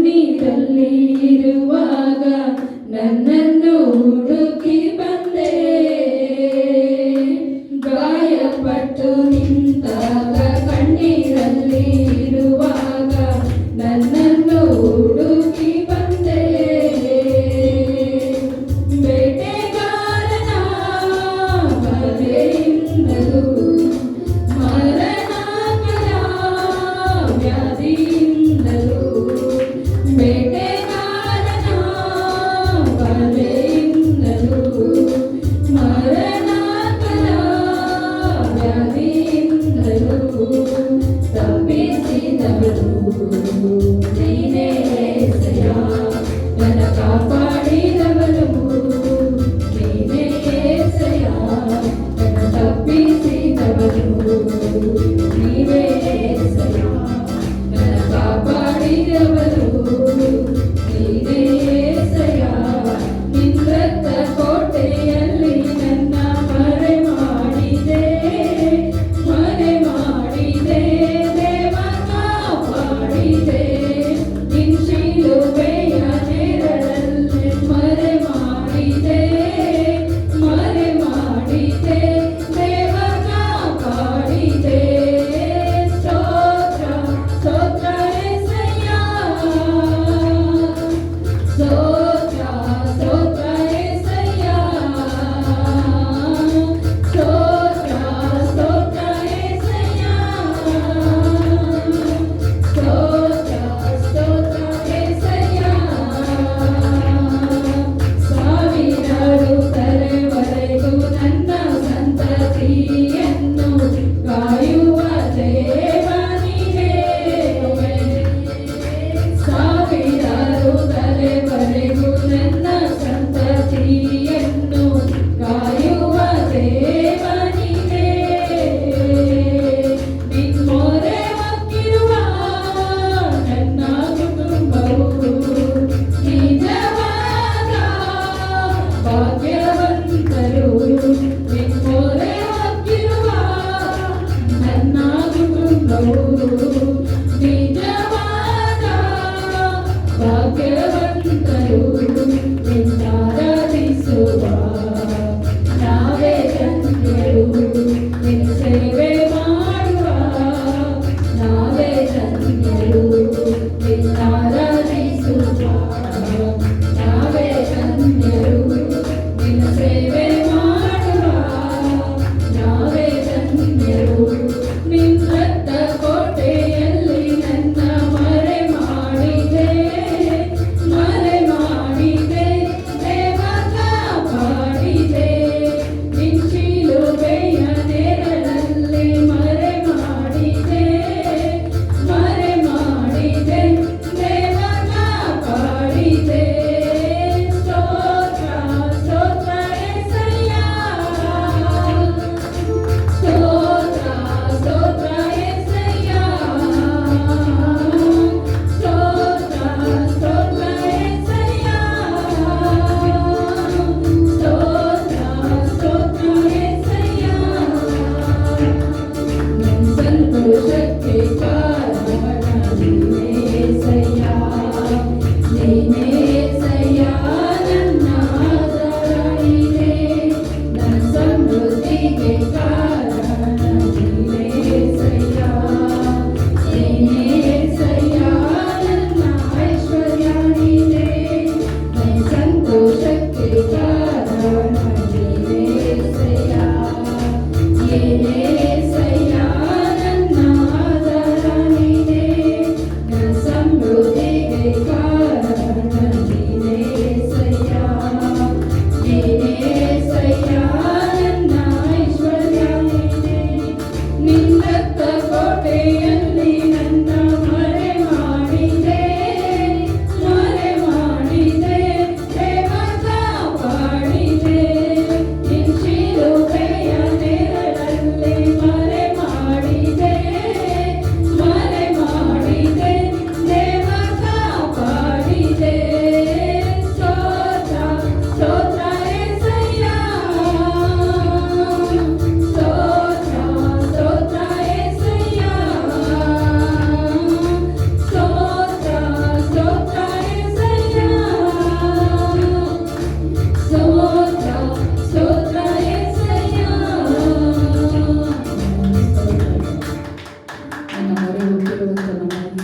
ಕಣ್ಣೀರಲ್ಲಿ ಇರುವಾಗ ನನ್ನನ್ನು ಹುಡುಕಿ ಬಂದೆ. ಗಾಯಪಟ್ಟು ನಿಂತಾಗ ಕಣ್ಣೀರಲ್ಲಿ ಇರುವಾಗ ನನ್ನನ್ನು ಹುಡುಕಿ ಬಂದೆ. ಬೇಟೆಗಾರನ ಬಲೆಯಿಂದಲೂ ಮರಣಗಳ ವ್ಯಾಧಿಯಿಂದಲೂ ಬೇಟೆಗಾರನ ಬಲೆಯಿಂದಲೂ ಮರಣಗಳ ವ್ಯಾಧಿಯಿಂದಲೂ ತಪ್ಪಿಸಿದವರು ನೀನೇ ಏಸಯ್ಯ. ನನ್ನ ಕಾಪಾಡಿದವರು ನೀನೇ ಏಸಯ್ಯ. ನನ್ನ ತಪ್ಪಿಸಿದವರು ನೀವೇ ಏಸಯ್ಯ. ನನ್ನ ಕಾಪಾಡಿದವರು ನೀನೇ ಏಸಯ್ಯ. ನಿನ್ನ ಕೋಟೆಯಲ್ಲಿ ನನ್ನ ಮರೆ ಮಾಡಿದೆ ದೇವ ಕಾಪಾಡಿದೆ. ನಿನ್ನ ಶಿಲುಬೆಯ ನೆರಳಲ್ಲಿ ಮರೆ ಮಾಡಿದೆ ದೇವ ಕಾಪಾಡಿದೆ. ಸ್ತೋತ್ರ ಸ್ತೋತ್ರ ಏಸಯ್ಯ. ಸ್ತೋತ್ರ ಸ್ತೋತ್ರ ಏಸಯ್ಯ. ಸ್ತೋತ್ರ ಸ್ತೋತ್ರ ಏಸಯ್ಯ. ಸ್ತೋತ್ರ ಸ್ತೋತ್ರ ಏಸಯ್ಯ. ಸಾವಿರಾರು ತಲೆವರೆಗೂ ನನ್ನ ಸಂತತಿಯನ್ನು ಕಾಯುವ ದೇವ ನೀನೇ. ಸಾವಿರಾರು ತಲೆವರೆಗೂ ನನ್ನ ಸಂತತಿಯನ್ನು ಕಾಯುವ ದೇವ ನೀನೇ. ನಿನ್ ಮೊರೆ ಹೊಕ್ಕಿರುವ ನನ್ನ ಕುಟುಂಬವು ನಿಜವಾದ ಭಾಗ್ಯವಂತರು. ನಿನ್ ಮೊರೆ ಹೊಕ್ಕಿರುವ ನನ್ನ ಕುಟುಂಬವು ನಿಜವಾದ ಭಾಗ್ಯವಂತರು. ನಿನ್ನಾರಾಧಿಸುವ ನಾವೇ ಧನ್ಯರು. ನಿನ್ನ ಸೇವೆ ಮಾಡುವ ನಾವೇ ಧನ್ಯರು. ನಿನ್ನಾರಾಧಿಸುವ ನಾವೇ ಧನ್ಯರು. ನಿನ್ನ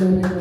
ಧನ್ಯವಾದಗಳು.